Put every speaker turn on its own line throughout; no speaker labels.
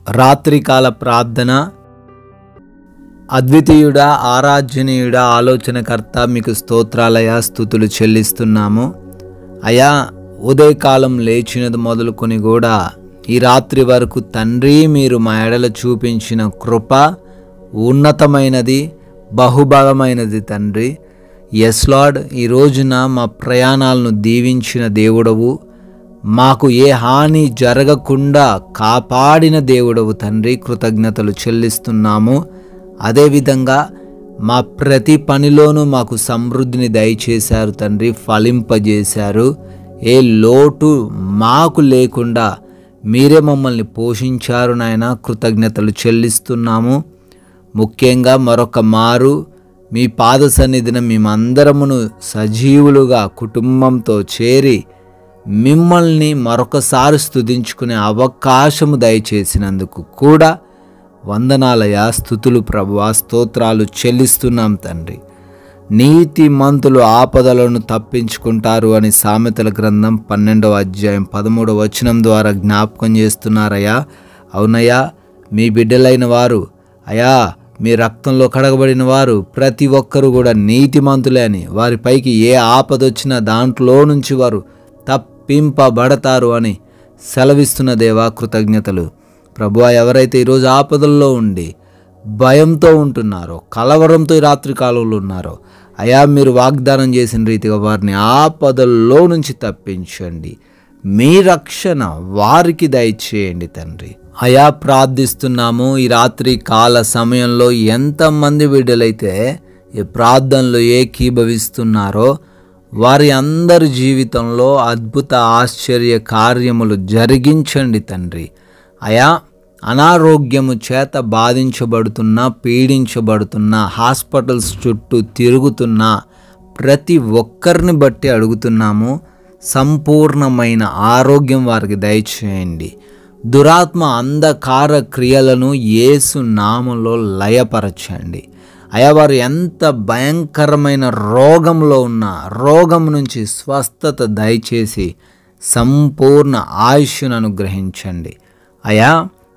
రాత్రికాల ప్రార్థన. అద్వితీయుడా, ఆరాధ్యనీయుడా, ఆలోచనకర్త, మీకు స్తోత్రాలయ, స్తుతులు చెల్లిస్తున్నాము అయా. ఉదయకాలం లేచినది మొదలుకొని కూడా ఈ రాత్రి వరకు తండ్రి, మీరు మా ఎడల చూపించిన కృప ఉన్నతమైనది, బహుబలమైనది తండ్రి. ఎస్ లార్డ్, ఈ రోజున మా ప్రయాణాలను దీవించిన దేవుడవు, మాకు ఏ హాని జరగకుండా కాపాడిన దేవుడవు తండ్రి. కృతజ్ఞతలు చెల్లిస్తున్నాము. అదేవిధంగా మా ప్రతి పనిలోనూ మాకు సమృద్ధిని దయచేశారు తండ్రి, ఫలింపజేశారు. ఏ లోటు మాకు లేకుండా మీరే మమ్మల్ని పోషించారు నాయన. కృతజ్ఞతలు చెల్లిస్తున్నాము. ముఖ్యంగా మరొక మారు మీ పాద సన్నిధిన మేమందరమును సజీవులుగా కుటుంబంతో చేరి మిమ్మల్ని మరొకసారి స్తుతించుకునే అవకాశము దయచేసినందుకు కూడా వందనాలయ, స్తుతులు ప్రభువా, స్తోత్రాలు చెల్లిస్తున్నాం తండ్రి. నీతిమంతులు ఆపదలను తప్పించుకుంటారు అని సామెతల గ్రంథం 12వ అధ్యాయం 13వ వచనం ద్వారా జ్ఞాపకం చేస్తున్నారయ్యా. అవునయ్యా, మీ బిడ్డలైన వారు అయా, మీ రక్తంలో కడగబడిన వారు ప్రతి ఒక్కరూ కూడా నీతిమంతులే అని, వారిపైకి ఏ ఆపదొచ్చినా దాంట్లో నుంచి వారు తప్పింపబడతారు అని సెలవిస్తున్న దేవా, కృతజ్ఞతలు ప్రభువా. ఎవరైతే ఈరోజు ఆపదల్లో ఉండి భయంతో ఉంటున్నారో, కలవరంతో ఈ రాత్రి కాలంలో ఉన్నారో అయా, మీరు వాగ్దానం చేసిన రీతిగా వారిని ఆపదల్లో నుంచి తప్పించండి. మీ రక్షణ వారికి దయచేయండి తండ్రి. అయా, ప్రార్థిస్తున్నాము. ఈ రాత్రి కాల సమయంలో ఎంతమంది బిడ్డలైతే ఈ ప్రార్థనలు ఏకీభవిస్తున్నారో వారి అందరి జీవితంలో అద్భుత ఆశ్చర్య కార్యములు జరిగించండి తండ్రి. అయా, అనారోగ్యము చేత బాధించబడుతున్న, పీడించబడుతున్న, హాస్పిటల్స్ చుట్టూ తిరుగుతున్న ప్రతి ఒక్కరిని బట్టి అడుగుతున్నాము, సంపూర్ణమైన ఆరోగ్యం వారికి దయచేయండి. దురాత్మ అంధకార క్రియలను యేసు నామములో లయపరచండి. అయా, వారు ఎంత భయంకరమైన రోగంలో ఉన్న రోగం నుంచి స్వస్థత దయచేసి సంపూర్ణ ఆయుష్ను అనుగ్రహించండి. అయా,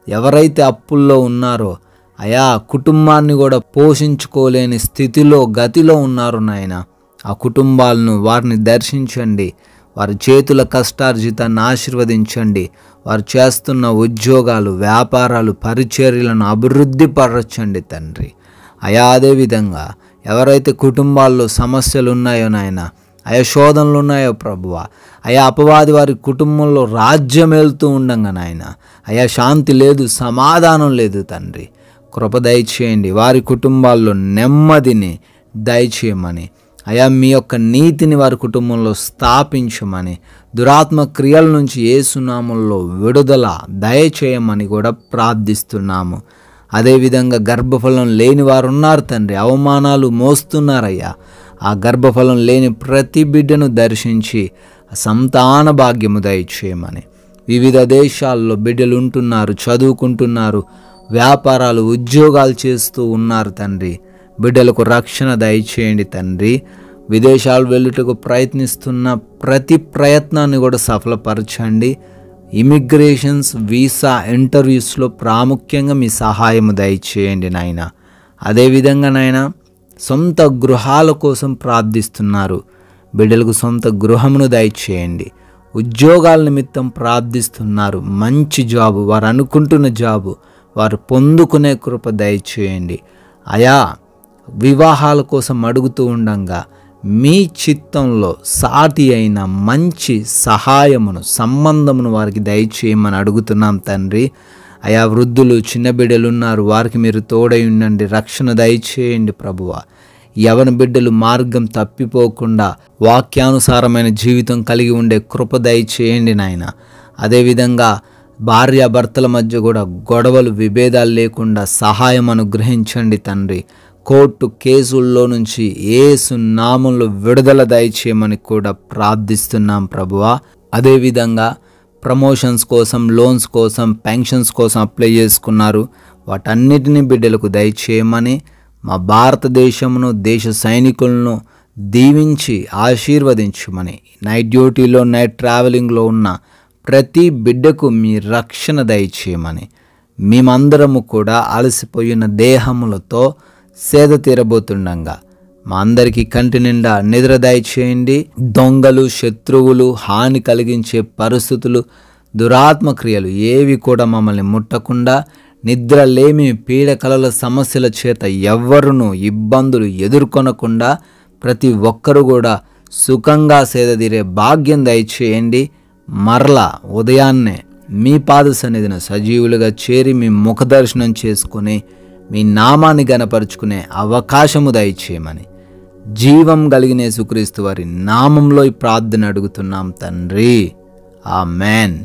ఎవరైతే అప్పుల్లో ఉన్నారో అయా, కుటుంబాన్ని కూడా పోషించుకోలేని స్థితిలో గతిలో ఉన్నారు నాయన, ఆ కుటుంబాలను వారిని దర్శించండి. వారి చేతుల కష్టార్జితాన్ని ఆశీర్వదించండి. వారు చేస్తున్న ఉద్యోగాలు, వ్యాపారాలు, పరిచర్యలను అభివృద్ధి పరచండి తండ్రి. అయా, అదేవిధంగా ఎవరైతే కుటుంబాల్లో సమస్యలు ఉన్నాయో నాయన, అయా శోధనలు ఉన్నాయో ప్రభువా, అయా అపవాది వారి కుటుంబంలో రాజ్యం వెళ్తూ ఉండంగా నాయన, అయా శాంతి లేదు, సమాధానం లేదు తండ్రి. కృప దయచేయండి. వారి కుటుంబాల్లో నెమ్మదిని దయచేయమని, అయా మీ యొక్క నీతిని వారి కుటుంబంలో స్థాపించమని, దురాత్మ క్రియల నుంచి యేసు నామములో విడుదల దయచేయమని కూడా ప్రార్థిస్తున్నాము. అదేవిధంగా గర్భఫలం లేని వారు ఉన్నారు తండ్రి, అవమానాలు మోస్తున్నారయ్యా. ఆ గర్భఫలం లేని ప్రతి బిడ్డను దర్శించి సంతాన భాగ్యము దయచేయమని. వివిధ దేశాల్లో బిడ్డలు ఉంటున్నారు, చదువుకుంటున్నారు, వ్యాపారాలు, ఉద్యోగాలు చేస్తూ ఉన్నారు తండ్రి. బిడ్డలకు రక్షణ దయచేయండి తండ్రి. విదేశాలు వెళ్ళుటకు ప్రయత్నిస్తున్న ప్రతి ప్రయత్నాన్ని కూడా సఫలపరచండి. ఇమిగ్రేషన్స్, వీసా, ఇంటర్వ్యూస్లో ప్రాముఖ్యంగా మీ సహాయము దయచేయండి నాయన. అదేవిధంగా నాయన, సొంత గృహాల కోసం ప్రార్థిస్తున్నారు, బిడ్డలకు సొంత గృహమును దయచేయండి. ఉద్యోగాల నిమిత్తం ప్రార్థిస్తున్నారు, మంచి జాబు, వారు అనుకుంటున్న జాబు వారు పొందుకునే కృప దయచేయండి. అయా, వివాహాల కోసం అడుగుతూ ఉండంగా మీ చిత్తంలో సాటి అయిన మంచి సహాయమును, సంబంధమును వారికి దయచేయమని అడుగుతున్నాం తండ్రి. అయా, వృద్ధులు, చిన్న బిడ్డలు ఉన్నారు, వారికి మీరు తోడై ఉండండి, రక్షణ దయచేయండి ప్రభువా. యవన బిడ్డలు మార్గం తప్పిపోకుండా వాక్యానుసారమైన జీవితం కలిగి ఉండే కృప దయచేయండి నాయన. అదేవిధంగా భార్యాభర్తల మధ్య కూడా గొడవలు, విభేదాలు లేకుండా సహాయం అనుగ్రహించండి తండ్రి. కోర్టు కేసుల్లో నుంచి యేసు నామములో విడుదల దయచేయమని కూడా ప్రార్థిస్తున్నాం ప్రభువా. అదేవిధంగా ప్రమోషన్స్ కోసం, లోన్స్ కోసం, పెన్షన్స్ కోసం అప్లై చేసుకున్నారు, వాటన్నిటినీ బిడ్డలకు దయచేయమని, మా భారతదేశమును, దేశ సైనికులను దీవించి ఆశీర్వదించమని, నైట్ డ్యూటీలో, నైట్ ట్రావెలింగ్లో ఉన్న ప్రతి బిడ్డకు మీ రక్షణ దయచేయమని, మేమందరము కూడా అలసిపోయిన దేహములతో సేద తీరబోతుండగా మా అందరికీ కంటి నిండా నిద్ర దయచేయండి. దొంగలు, శత్రువులు, హాని కలిగించే పరిస్థితులు, దురాత్మ క్రియలు ఏవి కూడా మమ్మల్ని ముట్టకుండా, నిద్రలేమి, పీడకలల సమస్యల చేత ఎవ్వరునూ ఇబ్బందులు ఎదుర్కొనకుండా ప్రతి ఒక్కరూ కూడా సుఖంగా సేదతీరే భాగ్యం దయచేయండి. మరలా ఉదయాన్నే మీ పాద సన్నిధిన సజీవులుగా చేరి మీ ముఖదర్శనం చేసుకుని మీ నామాన్ని గణపరుచుకునే అవకాశము దయచేయమని జీవం కలిగిన యేసుక్రీస్తు వారి నామంలో ఈ ప్రార్థన అడుగుతున్నాం తండ్రి. ఆమేన్.